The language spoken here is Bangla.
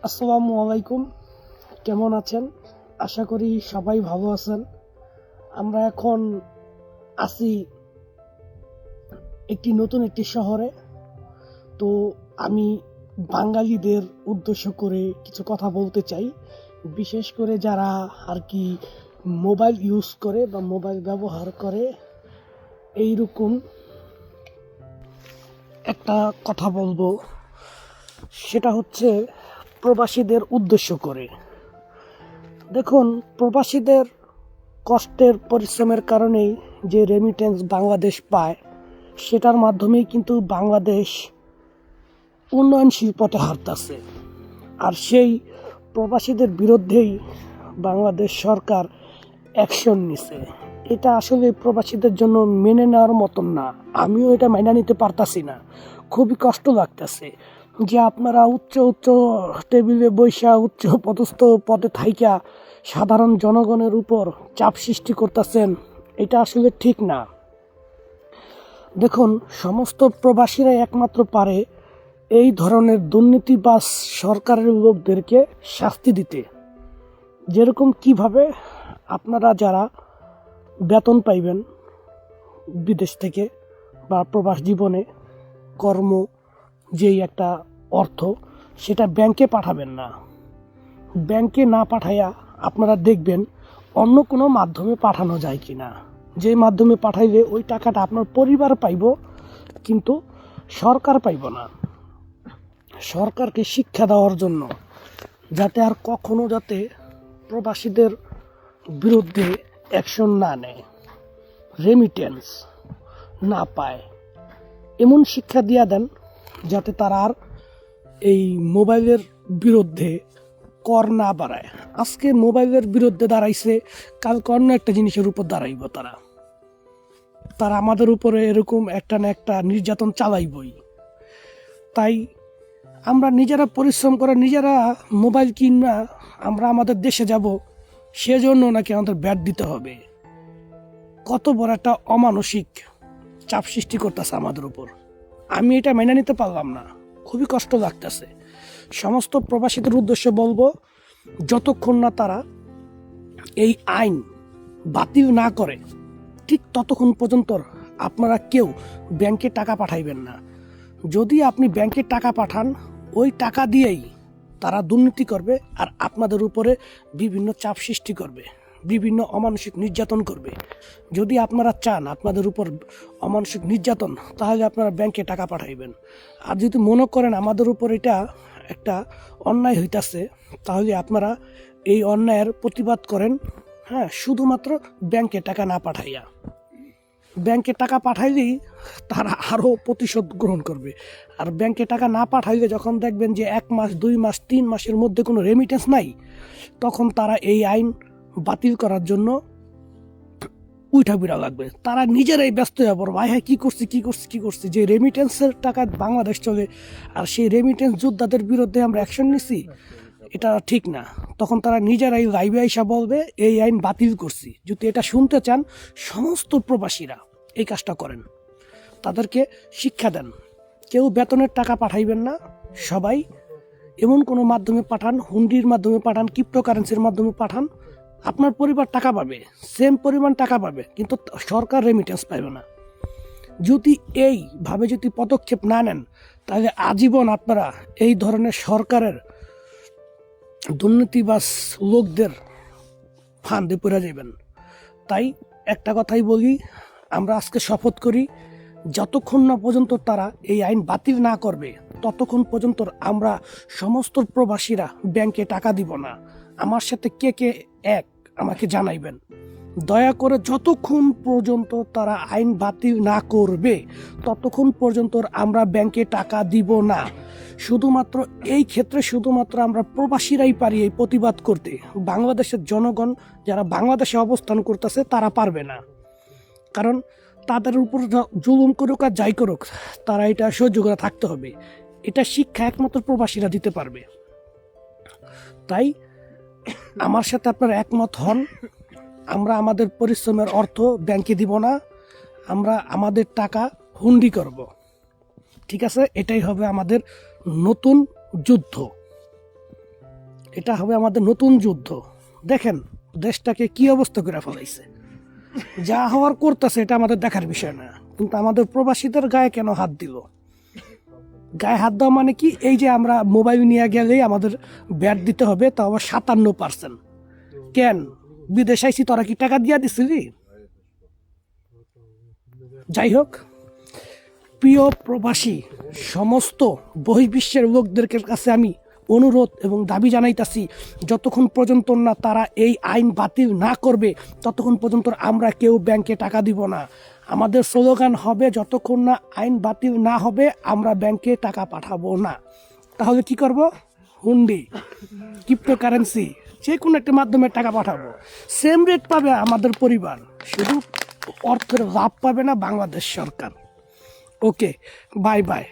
আসসালামু আলাইকুম। কেমন আছেন? আশা করি সবাই ভালো আছেন। আমরা এখন আছি নতুন একটি শহরে। তো আমি বাঙালিদের উদ্দেশ্য করে কিছু কথা বলতে চাই, বিশেষ করে যারা আর কি মোবাইল ইউজ করে বা মোবাইল ব্যবহার করে। এইরকম একটা কথা বলবো, সেটা হচ্ছে প্রবাসীদের উদ্দেশ্য করে। দেখুন, প্রবাসীদের কষ্টের পরিশ্রমের কারণেই যে রেমিটেন্স বাংলাদেশ পায়, সেটার মাধ্যমেই কিন্তু বাংলাদেশ উন্নয়নশীল পথে হাঁটতেছে। আর সেই প্রবাসীদের বিরুদ্ধেই বাংলাদেশ সরকার অ্যাকশন নিছে। এটা আসলে প্রবাসীদের জন্য মেনে নেওয়ার মতন না। আমিও এটা মেনে নিতে পারতাছি না। খুবই কষ্ট লাগতেছে যে আপনারা উচ্চ উচ্চ টেবিলে বৈশা উচ্চ পদস্থ পদে থাইকা সাধারণ জনগণের উপর চাপ সৃষ্টি করতেছেন। এটা আসলে ঠিক না। দেখুন, সমস্ত প্রবাসীরা একমাত্র পারে এই ধরনের দুর্নীতিবাজ সরকারের লোকদেরকে শাস্তি দিতে। যেরকম কিভাবে আপনারা যারা বেতন পাইবেন বিদেশ থেকে বা প্রবাস জীবনে কর্ম, যেই একটা অর্থ, সেটা ব্যাংকে পাঠাবেন না। ব্যাংকে না পাঠাইয়া আপনারা দেখবেন অন্য কোনো মাধ্যমে পাঠানো যায় কি না। যে মাধ্যমে পাঠাইলে ওই টাকাটা আপনার পরিবার পাইব, কিন্তু সরকার পাইব না। সরকারকে শিক্ষা দেওয়ার জন্য, যাতে আর কখনো প্রবাসীদের বিরুদ্ধে অ্যাকশন না নেয়, রেমিটেন্স না পায়, এমন শিক্ষা দিয়া দেন যাতে তারা আর এই মোবাইলের বিরুদ্ধে কর না বাড়ায়। আজকে মোবাইলের বিরুদ্ধে দাঁড়াইছে, কালকে অন্য একটা জিনিসের উপর দাঁড়াইব। তারা আমাদের উপরে এরকম একটা না একটা নির্যাতন চালাইবই। তাই আমরা নিজেরা পরিশ্রম করে নিজেরা মোবাইল কিনা আমরা আমাদের দেশে যাব, সেজন্য নাকি আমাদের ব্যাট দিতে হবে। কত বড় একটা অমানসিক চাপ সৃষ্টি করতেছে আমাদের উপর। আমি এটা মেনে নিতে পারলাম না, খুবই কষ্ট লাগতেছে। সমস্ত প্রবাসীদের উদ্দেশ্যে বলবো, যতক্ষণ না তারা এই আইন বাতিল না করে, ঠিক ততক্ষণ পর্যন্ত আপনারা কেউ ব্যাংকে টাকা পাঠাইবেন না। যদি আপনি ব্যাংকে টাকা পাঠান, ওই টাকা দিয়েই তারা দুর্নীতি করবে আর আপনাদের উপরে বিভিন্ন চাপ সৃষ্টি করবে, বিভিন্ন অমানসিক নির্যাতন করবে। যদি আপনারা চান আপনাদের উপর অমানসিক নির্যাতন, তাহলে আপনারা ব্যাংকে টাকা পাঠাইবেন। আর যদি মনে করেন আমাদের উপর এটা একটা অন্যায় হইতাছে, তাহলে আপনারা এই অন্যায়ের প্রতিবাদ করেন। হ্যাঁ, শুধুমাত্র ব্যাংকে টাকা না পাঠাইয়া। ব্যাংকে টাকা পাঠাইলেই তারা আরও প্রতিশোধ গ্রহণ করবে। আর ব্যাংকে টাকা না পাঠাইলে যখন দেখবেন যে 1 মাস 2 মাস 3 মাসের মধ্যে কোনো রেমিটেন্স নাই, তখন তারা এই আইন বাতিল করার জন্য উঠা বিড়া লাগবে। তারা নিজেরাই ব্যস্ত হয়ে পড়বে, ভাই হ্যাঁ কী করছি যে রেমিটেন্সের টাকা বাংলাদেশ চলে, আর সেই রেমিটেন্স যোদ্ধাদের বিরুদ্ধে আমরা অ্যাকশন নিছি, এটা ঠিক না। তখন তারা নিজেরাই লাইভে আইসা বলবে এই আইন বাতিল করছি। যদি এটা শুনতে চান, সমস্ত প্রবাসীরা এই কাজটা করেন, তাদেরকে শিক্ষা দেন। কেউ বেতনের টাকা পাঠাইবেন না, সবাই এমন কোনো মাধ্যমে পাঠান, হুন্ডির মাধ্যমে পাঠান, ক্রিপ্টোকারেন্সির মাধ্যমে পাঠান। আপনার পরিবার টাকা পাবে, সেম পরিমাণ টাকা পাবে, কিন্তু সরকার রেমিটেন্স পাবে না। যদি এইভাবে পদক্ষেপ না নেন, তাহলে আজীবন আপনারা এই ধরনের সরকারের দুর্নীতিবাজ লোকদের ফান্দে পড়ে যাবেন। তাই একটা কথাই বলি, আমরা আজকে শপথ করি, যতক্ষণ না পর্যন্ত তারা এই আইন বাতিল না করবে, ততক্ষণ পর্যন্ত আমরা সমস্ত প্রবাসীরা ব্যাংকে টাকা দিব না। আমার সাথে কে কে এক আমাকে জানাইবেন। দয়া করে যতক্ষণ পর্যন্ত তারা আইন বাতিল না করবে, ততক্ষণ পর্যন্ত আমরা ব্যাংকে টাকা দিব না। শুধুমাত্র এই ক্ষেত্রে শুধুমাত্র আমরা প্রবাসীরাই পারি এই প্রতিবাদ করতে। বাংলাদেশের জনগণ যারা বাংলাদেশে অবস্থান করতেছে, তারা পারবে না। কারণ তাদের উপর জুলুম করুক আর যাই করুক, তারা এটা সহ্য করে থাকতে হবে। এটা শিক্ষা একমাত্র প্রবাসীরা দিতে পারবে। তাই আমার সাথে আপনারা একমত হন। আমরা আমাদের পরিশ্রমের অর্থ ব্যাংকে দিব না, আমরা আমাদের টাকা হুন্ডি করব। ঠিক আছে, এটাই হবে আমাদের নতুন যুদ্ধ। এটা হবে আমাদের নতুন যুদ্ধ। দেখেন দেশটাকে কি অবস্থা করে ফেলাইছে। যা হওয়ার করতেছে এটা আমাদের দেখার বিষয় না, কিন্তু আমাদের প্রবাসীদের গায়ে কেন হাত দিল? গায়ে হাত দেওয়া মানে কি? এই যে আমরা মোবাইল নিয়ে গেলেই আমাদের ব্যাট দিতে হবে, তাও আবার 57%। কেন? বিদেশ আইসি, তোরা কি টাকা দিয়া দিছিলি? যাই হোক, প্রিয় প্রবাসী সমস্ত বহির্বিশ্বের লোকদের কাছে আমি অনুরোধ এবং দাবি জানাইতাছি, যতক্ষণ পর্যন্ত না তারা এই আইন বাতিল না করবে ততক্ষণ পর্যন্ত আমরা কেউ ব্যাংকে টাকা দিব না। আমাদের স্লোগান হবে, যতক্ষণ না আইন বাতিল না হবে আমরা ব্যাংকে টাকা পাঠাবো না। তাহলে কি করব? হুন্ডি, ক্রিপ্টোকারেন্সি, যে কোনো একটা মাধ্যমে টাকা পাঠাবো। সেম রেট পাবে আমাদের পরিবার, শুধু অর্থের লাভ পাবে না বাংলাদেশ সরকার। ওকে, বাই বাই।